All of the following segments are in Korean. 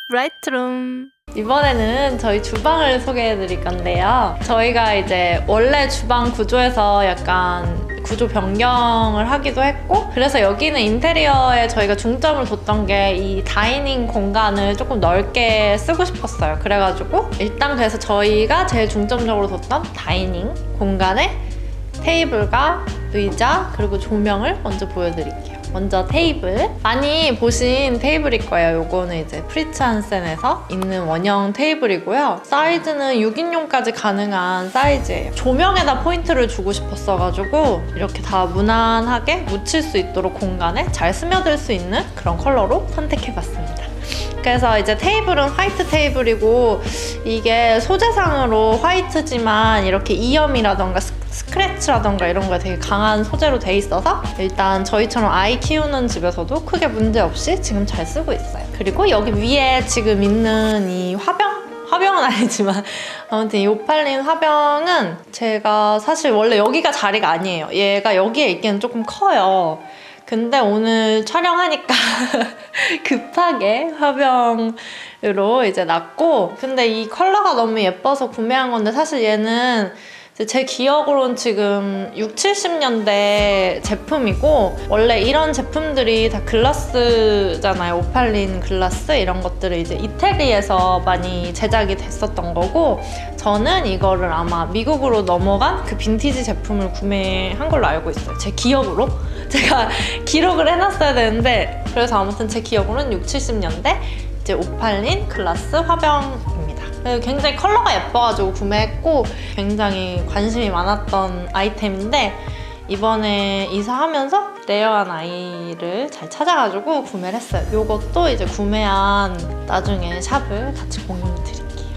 브라이트룸. 이번에는 저희 주방을 소개해 드릴 건데요. 저희가 이제 원래 주방 구조에서 약간 구조 변경을 하기도 했고, 그래서 여기는 인테리어에 저희가 중점을 뒀던 게 이 다이닝 공간을 조금 넓게 쓰고 싶었어요. 그래가지고 일단 그래서 저희가 제일 중점적으로 뒀던 다이닝 공간에 테이블과 의자 그리고 조명을 먼저 보여드릴게요. 먼저 테이블, 많이 보신 테이블일 거예요. 요거는 이제 프리츠 한센에서 있는 원형 테이블이고요. 사이즈는 6인용까지 가능한 사이즈예요. 조명에다 포인트를 주고 싶었어가지고 이렇게 다 무난하게 묻힐 수 있도록 공간에 잘 스며들 수 있는 그런 컬러로 선택해봤습니다. 그래서 이제 테이블은 화이트 테이블이고, 이게 소재상으로 화이트지만 이렇게 이염이라던가 스크래치라던가 이런 거에 되게 강한 소재로 돼 있어서 일단 저희처럼 아이 키우는 집에서도 크게 문제 없이 지금 잘 쓰고 있어요. 그리고 여기 위에 지금 있는 이 화병은 아니지만 아무튼 이 오팔린 화병은 제가 사실 원래 여기가 자리가 아니에요. 얘가 여기에 있기는 조금 커요. 근데 오늘 촬영하니까 급하게 화병으로 이제 놨고, 근데 이 컬러가 너무 예뻐서 구매한 건데, 사실 얘는 제 기억으로는 지금 6, 70년대 제품이고, 원래 이런 제품들이 다 글라스잖아요. 오팔린 글라스 이런 것들을 이제 이태리에서 많이 제작이 됐었던 거고, 저는 이거를 아마 미국으로 넘어간 그 빈티지 제품을 구매한 걸로 알고 있어요. 제 기억으로. 제가 기록을 해놨어야 되는데, 그래서 아무튼 제 기억으로는 6, 70년대 이제 오팔린 글라스 화병입니다. 굉장히 컬러가 예뻐가지고 구매했고 굉장히 관심이 많았던 아이템인데, 이번에 이사하면서 레어한 아이를 잘 찾아가지고 구매를 했어요. 이것도 이제 구매한 나중에 샵을 같이 공유해 드릴게요.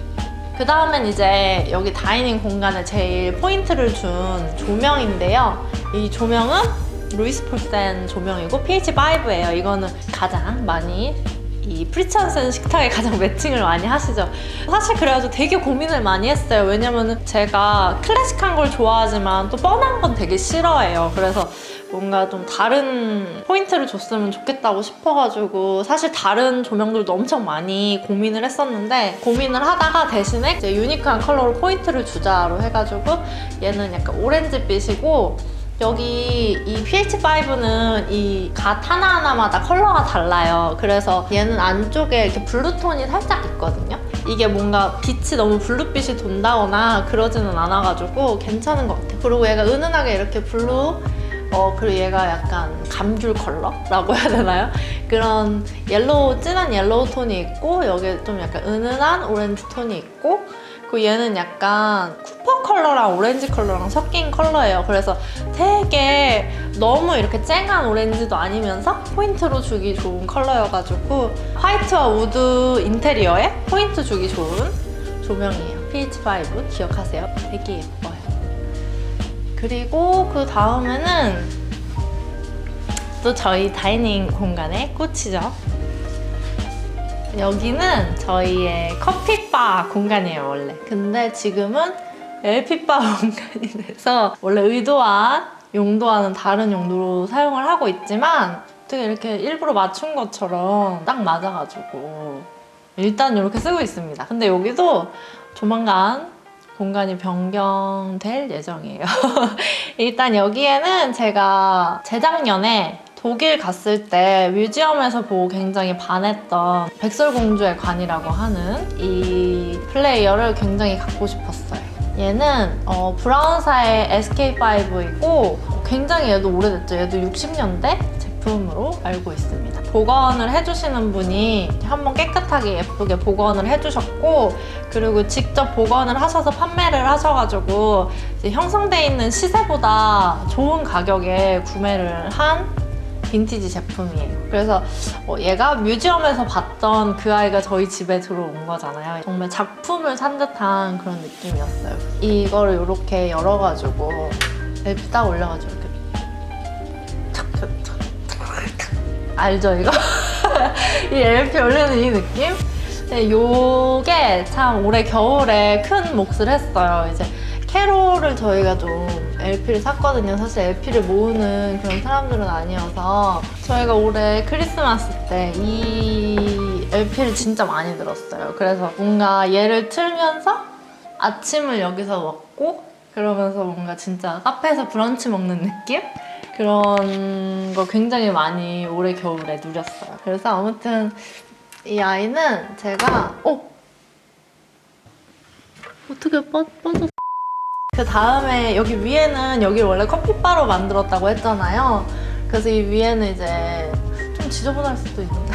그 다음엔 이제 여기 다이닝 공간에 제일 포인트를 준 조명인데요. 이 조명은 루이스 폴센 조명이고 PH5예요. 이거는 가장 많이 이 프리츠 한센 식탁에 가장 매칭을 많이 하시죠. 사실 그래가지고 되게 고민을 많이 했어요. 왜냐면은 제가 클래식한 걸 좋아하지만 또 뻔한 건 되게 싫어해요. 그래서 뭔가 좀 다른 포인트를 줬으면 좋겠다고 싶어가지고 사실 다른 조명들도 엄청 많이 고민을 했었는데, 고민을 하다가 대신에 이제 유니크한 컬러로 포인트를 주자로 해가지고 얘는 약간 오렌지빛이고, 여기 이 PH5는 이 갓 하나하나마다 컬러가 달라요. 그래서 얘는 안쪽에 이렇게 블루톤이 살짝 있거든요. 이게 뭔가 빛이 너무 블루빛이 돈다거나 그러지는 않아가지고 괜찮은 것 같아요. 그리고 얘가 은은하게 이렇게 블루, 그리고 얘가 약간 감귤 컬러라고 해야 되나요? 그런 옐로우, 진한 옐로우 톤이 있고, 여기에 좀 약간 은은한 오렌지 톤이 있고, 그리고 얘는 약간 쿠퍼 컬러랑 오렌지 컬러랑 섞인 컬러예요. 그래서 되게 너무 이렇게 쨍한 오렌지도 아니면서 포인트로 주기 좋은 컬러여가지고 화이트와 우드 인테리어에 포인트 주기 좋은 조명이에요. PH5 기억하세요? 되게 예뻐요. 그리고 그 다음에는 또 저희 다이닝 공간의 꽃이죠. 여기는 저희의 커피바 공간이에요, 원래. 근데 지금은 LP바 공간이 돼서 원래 의도한 용도와는 다른 용도로 사용을 하고 있지만, 되게 이렇게 일부러 맞춘 것처럼 딱 맞아가지고 일단 이렇게 쓰고 있습니다. 근데 여기도 조만간 공간이 변경될 예정이에요. 일단 여기에는 제가 재작년에 독일 갔을 때 뮤지엄에서 보고 굉장히 반했던 백설공주의 관이라고 하는 이 플레이어를 굉장히 갖고 싶었어요. 얘는 브라운사의 SK5이고 굉장히 얘도 오래됐죠. 얘도 60년대 제품으로 알고 있습니다. 복원을 해주시는 분이 한번 깨끗하게 예쁘게 복원을 해주셨고, 그리고 직접 복원을 하셔서 판매를 하셔가지고 이제 형성돼 있는 시세보다 좋은 가격에 구매를 한 빈티지 제품이에요. 그래서 얘가 뮤지엄에서 봤던 그 아이가 저희 집에 들어온 거잖아요. 정말 작품을 산 듯한 그런 느낌이었어요. 이거를 이렇게 열어가지고 LP 딱 올려가지고 이렇게 알죠 이거? 이 LP 올리는 이 느낌? 네, 요게 참 올해 겨울에 큰 몫을 했어요. 이제 캐롤을 저희가 좀 LP를 샀거든요. 사실 LP를 모으는 그런 사람들은 아니어서 저희가 올해 크리스마스 때 이 LP를 진짜 많이 들었어요. 그래서 뭔가 얘를 틀면서 아침을 여기서 먹고 그러면서 뭔가 진짜 카페에서 브런치 먹는 느낌? 그런 거 굉장히 많이 올해 겨울에 누렸어요. 그래서 아무튼 이 아이는 제가 어떻게 빠졌어? 그 다음에 여기 위에는 여기를 원래 커피바로 만들었다고 했잖아요. 그래서 이 위에는 이제 좀 지저분할 수도 있는데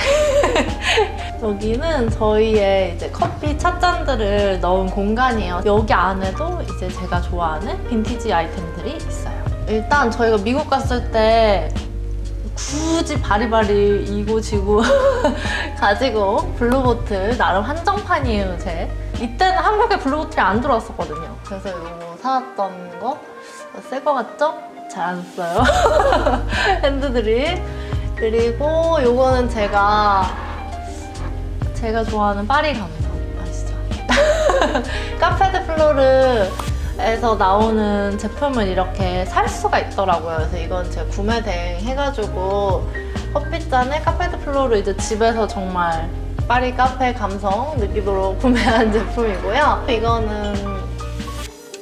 여기는 저희의 이제 커피 찻잔들을 넣은 공간이에요. 여기 안에도 이제 제가 좋아하는 빈티지 아이템들이 있어요. 일단 저희가 미국 갔을 때 굳이 바리바리 이고지고 가지고 블루보틀 나름 한정판이에요. 제 이때는 한국에 블루보틀이 안 들어왔었거든요. 그래서 이거 사왔던 거 새 거 같죠? 잘 안 써요. 핸드드립. 그리고 요거는 제가 좋아하는 파리 감성 아시죠? 카페 드 플로르에서 나오는 제품을 이렇게 살 수가 있더라고요. 그래서 이건 제가 구매 대행해가지고 커피잔에 카페 드 플로르 이제 집에서 정말 파리 카페 감성 느끼도록 구매한 제품이고요. 이거는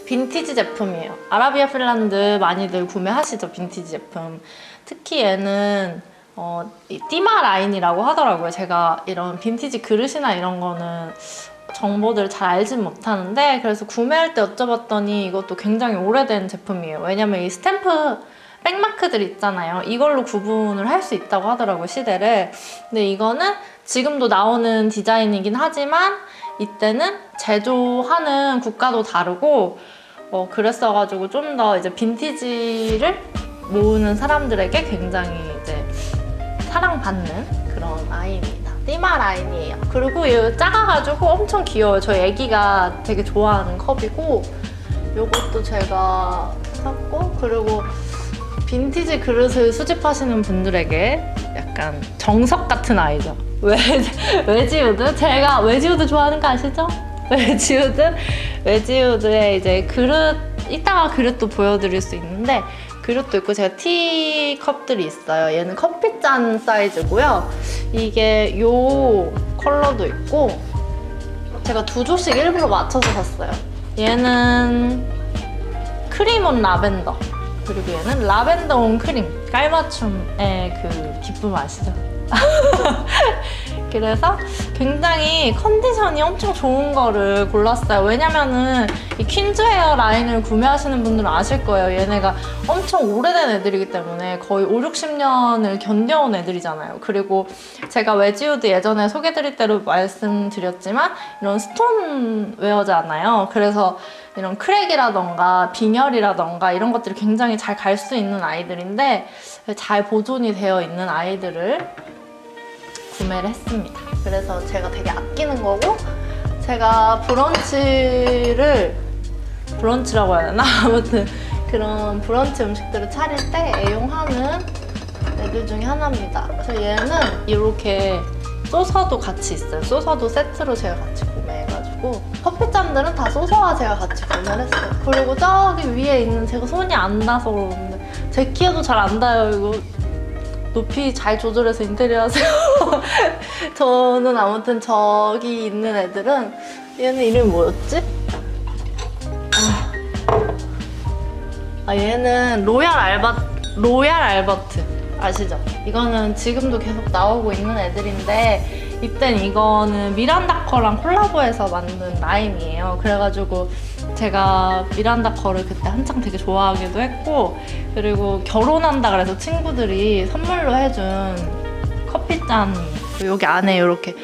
빈티지 제품이에요. 아라비아 핀란드 많이들 구매하시죠, 빈티지 제품. 특히 얘는 이 띠마 라인이라고 하더라고요. 제가 이런 빈티지 그릇이나 이런 거는 정보들을 잘 알진 못하는데 그래서 구매할 때 여쭤봤더니 이것도 굉장히 오래된 제품이에요. 왜냐면 이 스탬프 백마크들 있잖아요. 이걸로 구분을 할 수 있다고 하더라고요, 시대를. 근데 이거는 지금도 나오는 디자인이긴 하지만 이때는 제조하는 국가도 다르고 그랬어가지고 좀 더 이제 빈티지를 모으는 사람들에게 굉장히 이제 사랑받는 그런 아이입니다. 띠마 라인이에요. 그리고 얘 작아가지고 엄청 귀여워요. 저희 애기가 되게 좋아하는 컵이고 요것도 제가 샀고 그리고 빈티지 그릇을 수집하시는 분들에게 약간 정석 같은 아이죠. 웨지우드? 제가 웨지우드 좋아하는 거 아시죠? 웨지우드의 이제 그릇, 이따가 그릇도 보여드릴 수 있는데 그릇도 있고 제가 티컵들이 있어요. 얘는 커피잔 사이즈고요. 이게 요 컬러도 있고 제가 두 조씩 일부러 맞춰서 샀어요. 얘는 크림 온 라벤더 그리고 얘는 라벤더 온 크림 깔맞춤의 그 기쁨 아시죠? 그래서 굉장히 컨디션이 엄청 좋은 거를 골랐어요. 왜냐면은 이 퀸즈 헤어 라인을 구매하시는 분들은 아실 거예요. 얘네가 엄청 오래된 애들이기 때문에 거의 5, 60년을 견뎌온 애들이잖아요. 그리고 제가 웨지우드 예전에 소개드릴 때로 말씀드렸지만 이런 스톤 웨어잖아요. 그래서 이런 크랙이라던가 빈혈이라던가 이런 것들이 굉장히 잘 갈 수 있는 아이들인데 잘 보존이 되어 있는 아이들을 구매를 했습니다. 그래서 제가 되게 아끼는 거고 제가 브런치라고 해야 되나? 아무튼 그런 브런치 음식들을 차릴 때 애용하는 애들 중에 하나입니다. 그래서 얘는 이렇게 소서도 같이 있어요. 소서도 세트로 제가 같이 구매해가지고 커피잔들은 다 소서와 제가 같이 구매를 했어요. 그리고 저기 위에 있는 제가 손이 안 닿아서 그러는데 제 키에도 잘 안 닿아요. 이거 높이 잘 조절해서 인테리어 하세요. 저는 아무튼 저기 있는 애들은 얘는 이름이 뭐였지? 얘는 로얄 알버트 아시죠? 이거는 지금도 계속 나오고 있는 애들인데 이땐 이거는 미란다 커랑 콜라보해서 만든 라인이에요. 그래가지고 제가 미란다 커를 그때 한창 되게 좋아하기도 했고 그리고 결혼한다 그래서 친구들이 선물로 해준 커피잔 여기 안에 이렇게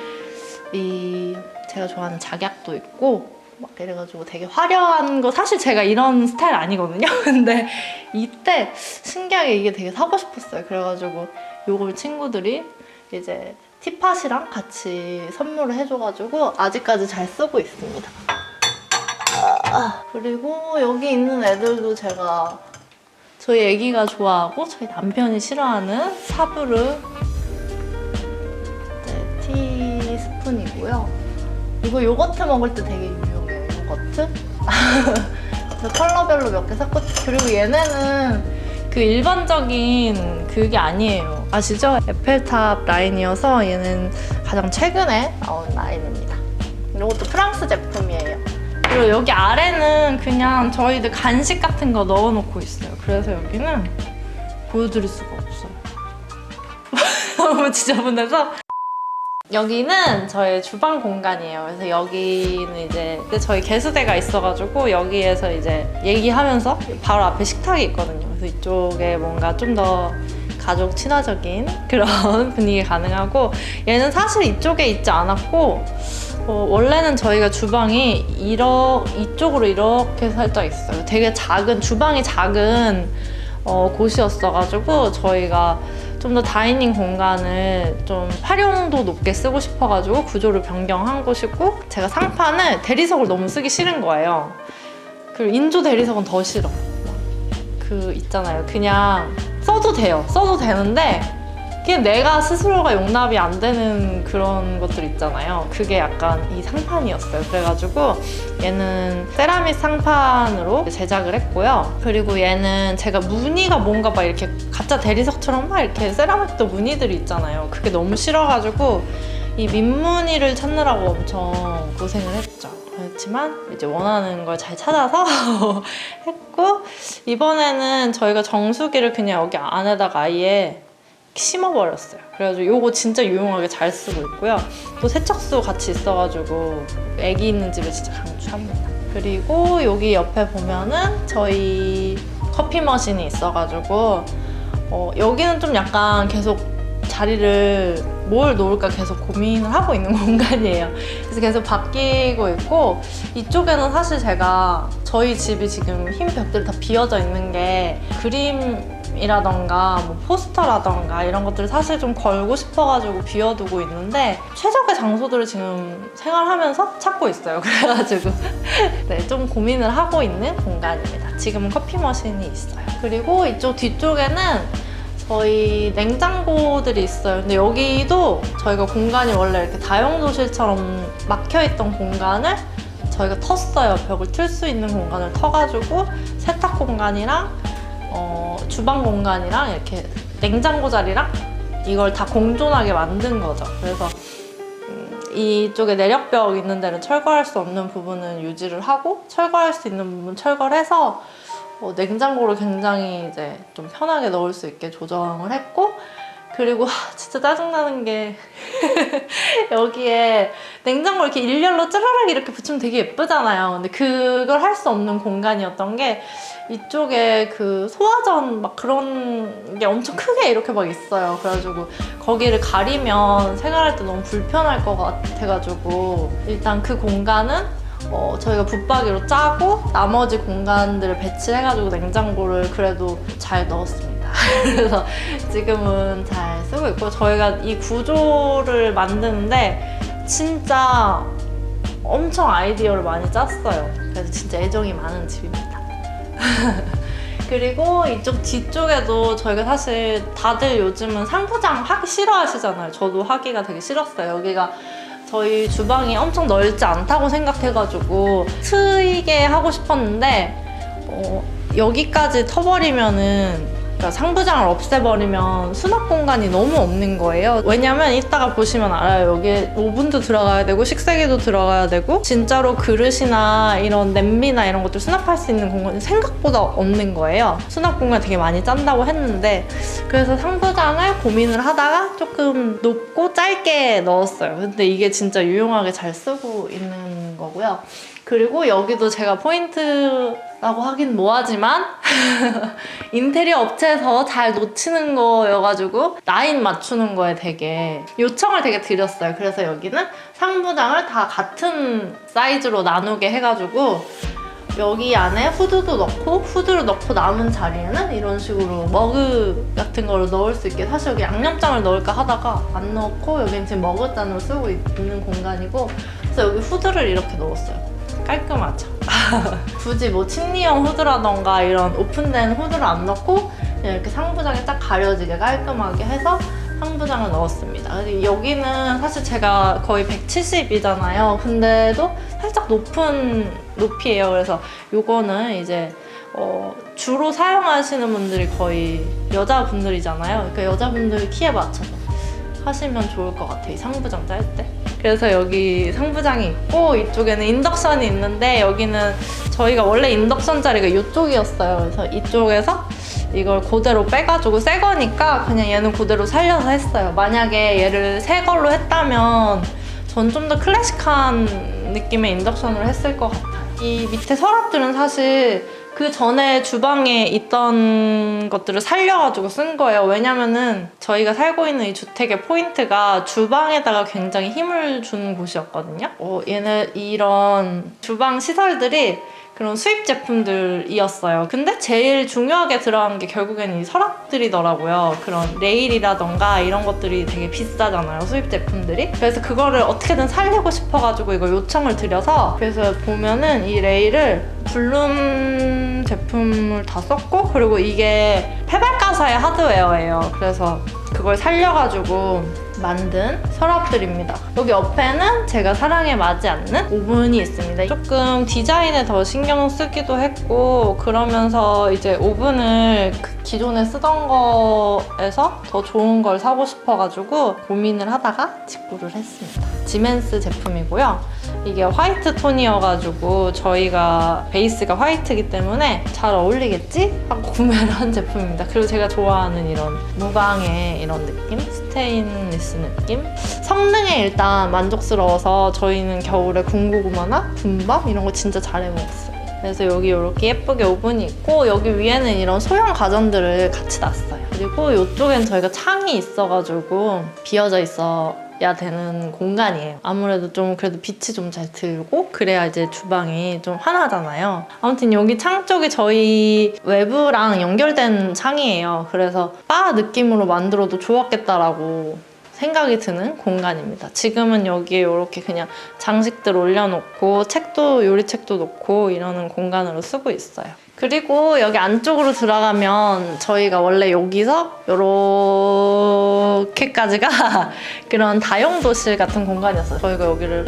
제가 좋아하는 작약도 있고 막 이래가지고 되게 화려한 거 사실 제가 이런 스타일 아니거든요. 근데 이때 신기하게 이게 되게 사고 싶었어요. 그래가지고 요걸 친구들이 이제 티팟이랑 같이 선물을 해줘가지고 아직까지 잘 쓰고 있습니다. 그리고 여기 있는 애들도 제가 저희 애기가 좋아하고 저희 남편이 싫어하는 사브르 티스푼이고요. 이거 요거트 먹을 때 되게 유용해요. 요거트 그래서 컬러별로 몇 개 샀고, 그리고 얘네는 그 일반적인 그게 아니에요. 아시죠? 에펠탑 라인이어서 얘는 가장 최근에 나온 라인입니다. 이것도 프랑스 제품이에요. 그리고 여기 아래는 그냥 저희들 간식 같은 거 넣어놓고 있어요. 그래서 여기는 보여드릴 수가 없어요. 너무 지저분해서. 여기는 저희 주방 공간이에요. 그래서 여기는 이제 저희 개수대가 있어가지고 여기에서 이제 얘기하면서 바로 앞에 식탁이 있거든요. 그래서 이쪽에 뭔가 좀 더 가족 친화적인 그런 분위기 가능하고, 얘는 사실 이쪽에 있지 않았고 원래는 저희가 주방이 이쪽으로 이렇게 살짝 있어요. 되게 작은, 주방이 작은 곳이었어가지고 저희가 좀 더 다이닝 공간을 좀 활용도 높게 쓰고 싶어가지고 구조를 변경한 곳이고, 제가 상판을 대리석을 너무 쓰기 싫은 거예요. 그리고 인조 대리석은 더 싫어. 그 있잖아요. 그냥 써도 돼요. 써도 되는데 그냥 내가 스스로가 용납이 안 되는 그런 것들 있잖아요. 그게 약간 이 상판이었어요. 그래가지고 얘는 세라믹 상판으로 제작을 했고요. 그리고 얘는 제가 무늬가 뭔가 막 이렇게 가짜 대리석처럼 막 이렇게 세라믹도 무늬들이 있잖아요. 그게 너무 싫어가지고 이 민무늬를 찾느라고 엄청 고생을 했죠. 그렇지만 이제 원하는 걸 잘 찾아서 했고, 이번에는 저희가 정수기를 그냥 여기 안에다가 아예 심어버렸어요. 그래가지고 요거 진짜 유용하게 잘 쓰고 있고요. 또 세척수 같이 있어가지고 애기 있는 집에 진짜 강추합니다. 그리고 여기 옆에 보면은 저희 커피 머신이 있어가지고 여기는 좀 약간 계속 자리를 뭘 놓을까 계속 고민을 하고 있는 공간이에요. 그래서 계속 바뀌고 있고, 이쪽에는 사실 제가 저희 집이 지금 흰 벽들이 다 비어져 있는 게 그림이라던가 뭐 포스터라던가 이런 것들을 사실 좀 걸고 싶어가지고 비워두고 있는데, 최적의 장소들을 지금 생활하면서 찾고 있어요. 그래가지고 네, 좀 고민을 하고 있는 공간입니다. 지금은 커피 머신이 있어요. 그리고 이쪽 뒤쪽에는 저희 냉장고들이 있어요. 근데 여기도 저희가 공간이 원래 이렇게 다용도실처럼 막혀있던 공간을 저희가 텄어요. 벽을 틀 수 있는 공간을 터가지고 세탁 공간이랑 주방 공간이랑 이렇게 냉장고 자리랑 이걸 다 공존하게 만든 거죠. 그래서 이쪽에 내력벽 있는 데는 철거할 수 없는 부분은 유지를 하고, 철거할 수 있는 부분 철거를 해서 냉장고를 굉장히 이제 좀 편하게 넣을 수 있게 조정을 했고, 그리고 진짜 짜증나는 게 여기에 냉장고 이렇게 일렬로 찌르륵 이렇게 붙이면 되게 예쁘잖아요. 근데 그걸 할 수 없는 공간이었던 게, 이쪽에 그 소화전 막 그런 게 엄청 크게 이렇게 막 있어요. 그래가지고 거기를 가리면 생활할 때 너무 불편할 것 같아가지고 일단 그 공간은 저희가 붙박이로 짜고 나머지 공간들을 배치해가지고 냉장고를 그래도 잘 넣었습니다. 그래서 지금은 잘 쓰고 있고, 저희가 이 구조를 만드는데 진짜 엄청 아이디어를 많이 짰어요. 그래서 진짜 애정이 많은 집입니다. 그리고 이쪽 뒤쪽에도 저희가 사실 다들 요즘은 상부장 하기 싫어하시잖아요. 저도 하기가 되게 싫었어요. 여기가 저희 주방이 엄청 넓지 않다고 생각해가지고 트이게 하고 싶었는데 여기까지 터버리면은, 그러니까 상부장을 없애버리면 수납 공간이 너무 없는 거예요. 왜냐면 이따가 보시면 알아요. 여기에 오븐도 들어가야 되고 식세기도 들어가야 되고 진짜로 그릇이나 이런 냄비나 이런 것들 수납할 수 있는 공간이 생각보다 없는 거예요. 수납 공간 되게 많이 짠다고 했는데, 그래서 상부장을 고민을 하다가 조금 높고 짧게 넣었어요. 근데 이게 진짜 유용하게 잘 쓰고 있는 거고요. 그리고 여기도 제가 포인트라고 하긴 뭐하지만 인테리어 업체에서 잘 놓치는 거여가지고 라인 맞추는 거에 되게 요청을 되게 드렸어요. 그래서 여기는 상부장을 다 같은 사이즈로 나누게 해가지고 여기 안에 후드도 넣고, 후드를 넣고 남은 자리에는 이런 식으로 머그 같은 거를 넣을 수 있게, 사실 여기 양념장을 넣을까 하다가 안 넣고 여기는 지금 머그잔으로 쓰고 있는 공간이고, 그래서 여기 후드를 이렇게 넣었어요. 깔끔하죠? 굳이 뭐 침리형 후드라던가 이런 오픈된 후드를 안 넣고 그냥 이렇게 상부장이 딱 가려지게 깔끔하게 해서 상부장을 넣었습니다. 여기는 사실 제가 거의 170이잖아요. 근데도 살짝 높은 높이에요. 그래서 요거는 이제 주로 사용하시는 분들이 거의 여자분들이잖아요. 그러니까 여자분들 키에 맞춰서 하시면 좋을 것 같아요. 이 상부장 짤 때. 그래서 여기 상부장이 있고 이쪽에는 인덕션이 있는데 여기는 저희가 원래 인덕션 자리가 이쪽이었어요. 그래서 이쪽에서 이걸 그대로 빼가지고 새 거니까 그냥 얘는 그대로 살려서 했어요. 만약에 얘를 새 걸로 했다면 전 좀 더 클래식한 느낌의 인덕션으로 했을 것 같아요. 이 밑에 서랍들은 사실 그 전에 주방에 있던 것들을 살려가지고 쓴 거예요. 왜냐면은 저희가 살고 있는 이 주택의 포인트가 주방에다가 굉장히 힘을 주는 곳이었거든요. 얘는 이런 주방 시설들이 그런 수입 제품들이었어요. 근데 제일 중요하게 들어간 게 결국에는 이 서랍들이더라고요. 그런 레일이라던가 이런 것들이 되게 비싸잖아요, 수입 제품들이. 그래서 그거를 어떻게든 살리고 싶어가지고 이거 요청을 드려서, 그래서 보면은 이 레일을 블룸 제품을 다 썼고, 그리고 이게 페발카사의 하드웨어예요. 그래서 그걸 살려가지고 만든 서랍들입니다. 여기 옆에는 제가 사랑에 맞지 않는 오븐이 있습니다. 조금 디자인에 더 신경 쓰기도 했고, 그러면서 이제 오븐을 기존에 쓰던 거에서 더 좋은 걸 사고 싶어가지고 고민을 하다가 직구를 했습니다. 지멘스 제품이고요. 이게 화이트 톤이어가지고 저희가 베이스가 화이트이기 때문에 잘 어울리겠지? 하고 구매를 한 제품입니다. 그리고 제가 좋아하는 이런 무광의 이런 느낌? 스테인리스 느낌? 성능에 일단 만족스러워서 저희는 겨울에 군고구마나 군밥 이런 거 진짜 잘 해먹었어요. 그래서 여기 이렇게 예쁘게 오븐이 있고, 여기 위에는 이런 소형 가전들을 같이 놨어요. 그리고 이쪽엔 저희가 창이 있어가지고 비어져 있어야 되는 공간이에요. 아무래도 좀 그래도 빛이 좀 잘 들고 그래야 이제 주방이 좀 환하잖아요. 아무튼 여기 창 쪽이 저희 외부랑 연결된 창이에요. 그래서 바 느낌으로 만들어도 좋았겠다라고 생각이 드는 공간입니다. 지금은 여기에 이렇게 그냥 장식들 올려놓고 책도, 요리책도 놓고 이러는 공간으로 쓰고 있어요. 그리고 여기 안쪽으로 들어가면 저희가 원래 여기서 이렇게까지가 그런 다용도실 같은 공간이었어요. 저희가 여기를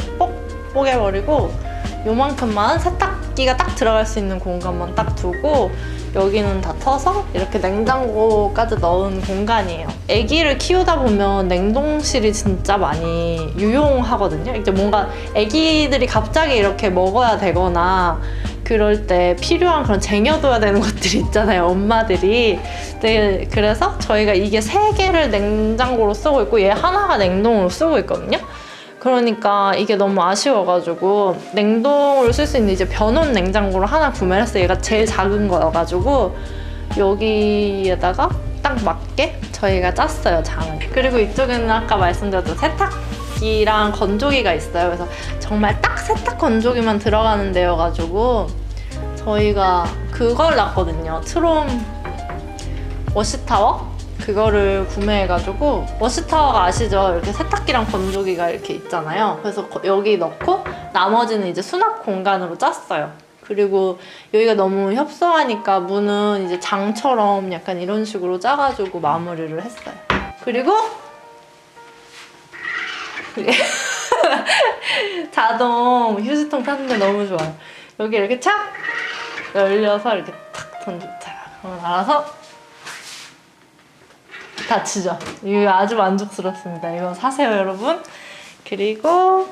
뽀개버리고 요만큼만 세탁기가 딱 들어갈 수 있는 공간만 딱 두고 여기는 다 터서 이렇게 냉장고까지 넣은 공간이에요. 아기를 키우다 보면 냉동실이 진짜 많이 유용하거든요. 이제 뭔가 아기들이 갑자기 이렇게 먹어야 되거나 그럴 때 필요한 그런 쟁여둬야 되는 것들이 있잖아요, 엄마들이. 네, 그래서 저희가 이게 3개를 냉장고로 쓰고 있고 얘 하나가 냉동으로 쓰고 있거든요. 그러니까 이게 너무 아쉬워가지고 냉동으로 쓸 수 있는 이제 변온 냉장고를 하나 구매를 했어요. 얘가 제일 작은 거여가지고 여기에다가 딱 맞게 저희가 짰어요, 장을. 그리고 이쪽에는 아까 말씀드렸던 세탁기랑 건조기가 있어요. 그래서 정말 딱 세탁 건조기만 들어가는 데여가지고 저희가 그걸 놨거든요. 트롬 워시타워? 그거를 구매해가지고, 워시타워가 아시죠? 이렇게 세탁기랑 건조기가 이렇게 있잖아요. 그래서 여기 넣고 나머지는 이제 수납 공간으로 짰어요. 그리고 여기가 너무 협소하니까 문은 이제 장처럼 약간 이런 식으로 짜가지고 마무리를 했어요. 그리고 자동 휴지통 탔는데 너무 좋아요. 여기 이렇게 착 열려서 이렇게 탁 던져요. 그러면 알아서 닫히죠. 이거 아주 만족스럽습니다. 이거 사세요, 여러분. 그리고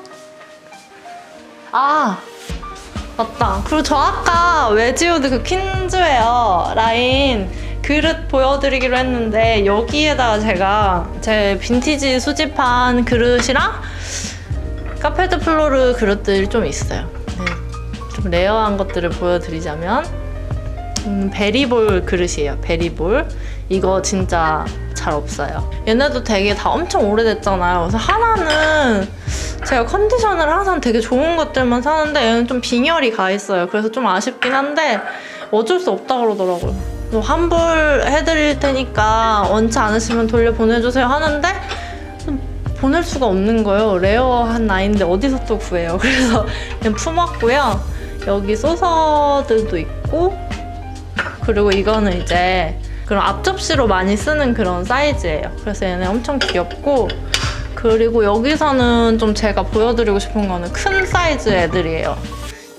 맞다. 그리고 저 아까 웨지우드 그 퀸즈웨어 라인 그릇 보여드리기로 했는데 여기에다가 제가 제 빈티지 수집한 그릇이랑 카페드 플로르 그릇들이 좀 있어요. 네, 좀 레어한 것들을 보여드리자면 베리볼 그릇이에요. 베리볼. 이거 진짜 잘 없어요. 얘네도 되게 다 엄청 오래됐잖아요. 그래서 하나는 제가 컨디션을 항상 되게 좋은 것들만 사는데 얘는 좀 빙열이 가 있어요. 그래서 좀 아쉽긴 한데 어쩔 수 없다 그러더라고요. 환불해드릴 테니까 원치 않으시면 돌려보내주세요 하는데 보낼 수가 없는 거예요. 레어한 라인인데 어디서 또 구해요. 그래서 그냥 품었고요. 여기 소서들도 있고, 그리고 이거는 이제 그런 앞접시로 많이 쓰는 그런 사이즈예요. 그래서 얘네 엄청 귀엽고, 그리고 여기서는 좀 제가 보여드리고 싶은 거는 큰 사이즈 애들이에요.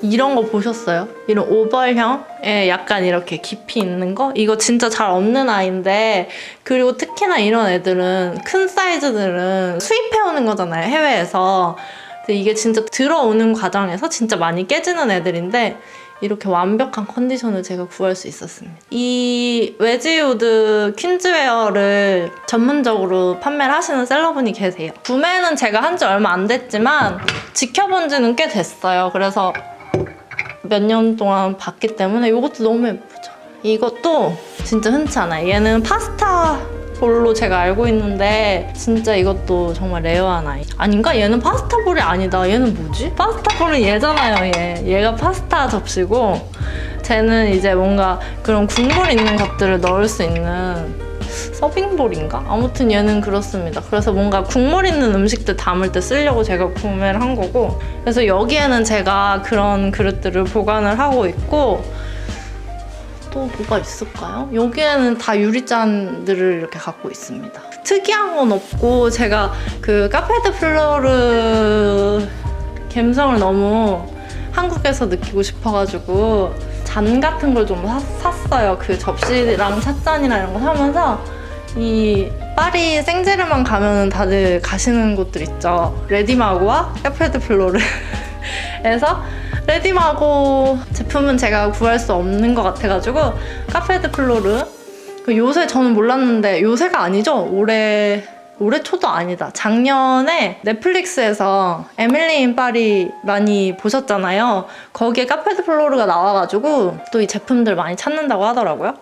이런 거 보셨어요? 이런 오벌형에 약간 이렇게 깊이 있는 거? 이거 진짜 잘 없는 아이인데, 그리고 특히나 이런 애들은, 큰 사이즈들은 수입해오는 거잖아요, 해외에서. 근데 이게 진짜 들어오는 과정에서 진짜 많이 깨지는 애들인데, 이렇게 완벽한 컨디션을 제가 구할 수 있었습니다. 이 웨지우드 퀸즈웨어를 전문적으로 판매를 하시는 셀러분이 계세요. 구매는 제가 한 지 얼마 안 됐지만 지켜본 지는 꽤 됐어요. 그래서 몇 년 동안 봤기 때문에 이것도 너무 예쁘죠. 이것도 진짜 흔치 않아요. 얘는 파스타 볼로 제가 알고 있는데 진짜 이것도 정말 레어한 아이. 아닌가? 얘는 파스타 볼이 아니다. 얘는 뭐지? 파스타 볼은 얘잖아요, 얘. 얘가 파스타 접시고 쟤는 이제 뭔가 그런 국물 있는 것들을 넣을 수 있는 서빙볼인가? 아무튼 얘는 그렇습니다. 그래서 뭔가 국물 있는 음식들 담을 때 쓰려고 제가 구매를 한 거고, 그래서 여기에는 제가 그런 그릇들을 보관을 하고 있고, 또 뭐가 있을까요? 여기에는 다 유리잔들을 이렇게 갖고 있습니다. 특이한 건 없고, 제가 그 카페드 플로르 감성을 너무 한국에서 느끼고 싶어가지고 잔 같은 걸 좀 샀어요. 그 접시랑 찻잔이랑 이런 거 사면서, 이 파리 생제르맹 가면은 다들 가시는 곳들 있죠. 레디마고와 카페드 플로르에서 레디마고 제품은 제가 구할 수 없는 것 같아가지고 카페드 플로르, 요새 저는 몰랐는데, 요새가 아니죠? 올해 초도 아니다. 작년에 넷플릭스에서 에밀리 인 파리 많이 보셨잖아요. 거기에 카페드 플로르가 나와가지고 또 이 제품들 많이 찾는다고 하더라고요.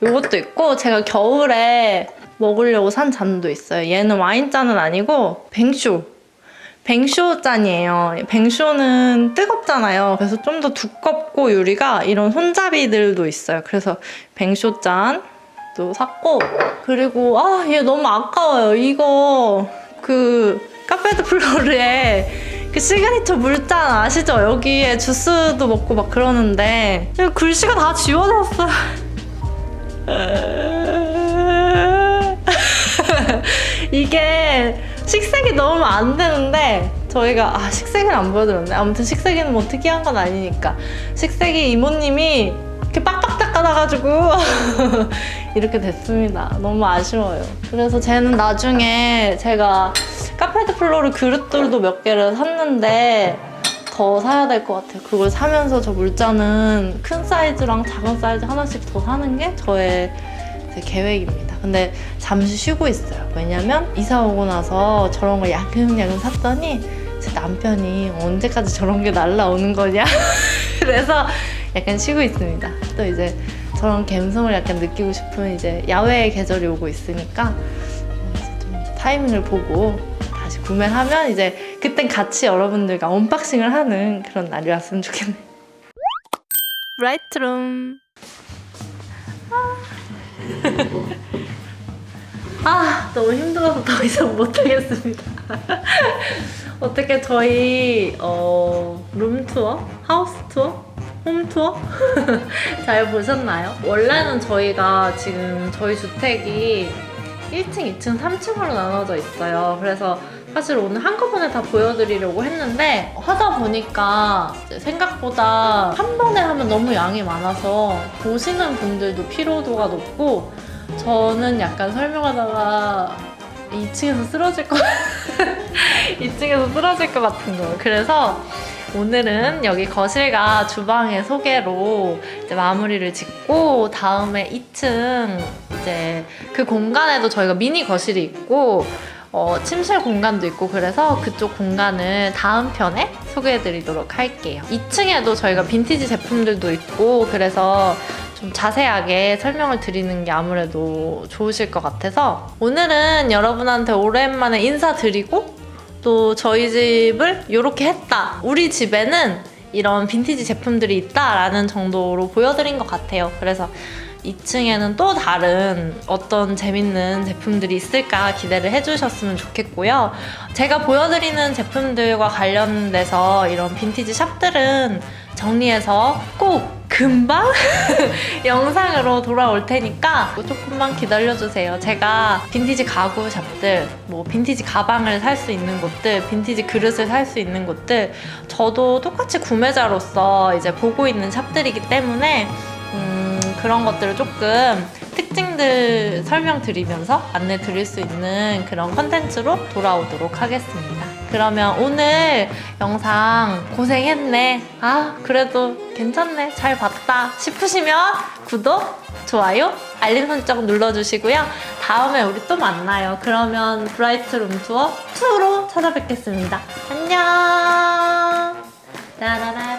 요것도 있고, 제가 겨울에 먹으려고 산 잔도 있어요. 얘는 와인잔은 아니고 뱅쇼 잔이에요. 뱅쇼는 뜨겁잖아요. 그래서 좀 더 두껍고 유리가 이런 손잡이들도 있어요. 그래서 뱅쇼 잔도 샀고, 그리고 얘 너무 아까워요. 이거 그 카페드 플로르의 그 시그니처 물잔 아시죠? 여기에 주스도 먹고 막 그러는데 글씨가 다 지워졌어. 이게 식색이 넣으면 안 되는데 저희가 식색은 안 보여드렸네. 아무튼 식색이는 뭐 특이한 건 아니니까. 식색이 이모님이 이렇게 빡빡 닦아놔가지고 이렇게 됐습니다. 너무 아쉬워요. 그래서 쟤는 나중에 제가 카페드 플로르 그릇들도 몇 개를 샀는데 더 사야 될 것 같아요. 그걸 사면서 저 물잔은 큰 사이즈랑 작은 사이즈 하나씩 더 사는 게 저의 계획입니다. 근데 잠시 쉬고 있어요. 왜냐면 이사 오고 나서 저런 걸 야금야금 샀더니 제 남편이 언제까지 저런 게 날라오는 거냐 그래서 약간 쉬고 있습니다. 또 이제 저런 감성을 약간 느끼고 싶은 이제 야외의 계절이 오고 있으니까 이제 좀 타이밍을 보고 다시 구매를 하면 이제 그땐 같이 여러분들과 언박싱을 하는 그런 날이 왔으면 좋겠네요. 라이트룸. 너무 힘들어서 더 이상 못하겠습니다. 어떻게 저희 룸투어? 하우스투어? 홈투어? 잘 보셨나요? 원래는 저희가 지금 저희 주택이 1층, 2층, 3층으로 나눠져 있어요. 그래서 사실 오늘 한꺼번에 다 보여드리려고 했는데 하다 보니까 생각보다 한 번에 하면 너무 양이 많아서 보시는 분들도 피로도가 높고 저는 약간 설명하다가 2층에서 쓰러질 것 2층에서 쓰러질 것 같은 거예요. 그래서 오늘은 여기 거실과 주방의 소개로 이제 마무리를 짓고 다음에 2층 이제 그 공간에도 저희가 미니 거실이 있고 침실 공간도 있고 그래서 그쪽 공간을 다음 편에 소개해드리도록 할게요. 2층에도 저희가 빈티지 제품들도 있고 그래서 좀 자세하게 설명을 드리는 게 아무래도 좋으실 것 같아서 오늘은 여러분한테 오랜만에 인사드리고 또 저희 집을 이렇게 했다, 우리 집에는 이런 빈티지 제품들이 있다라는 정도로 보여드린 것 같아요. 그래서 2층에는 또 다른 어떤 재밌는 제품들이 있을까 기대를 해주셨으면 좋겠고요. 제가 보여드리는 제품들과 관련돼서 이런 빈티지 샵들은 정리해서 꼭 금방 영상으로 돌아올 테니까 조금만 기다려주세요. 제가 빈티지 가구 샵들, 뭐 빈티지 가방을 살 수 있는 곳들, 빈티지 그릇을 살 수 있는 곳들, 저도 똑같이 구매자로서 이제 보고 있는 샵들이기 때문에 그런 것들을 조금 특징들 설명드리면서 안내 드릴 수 있는 그런 컨텐츠로 돌아오도록 하겠습니다. 그러면 오늘 영상 고생했네, 아 그래도 괜찮네, 잘 봤다 싶으시면 구독, 좋아요, 알림 설정 눌러주시고요. 다음에 우리 또 만나요. 그러면 브라이트 룸 투어 2로 찾아뵙겠습니다. 안녕. 따라라.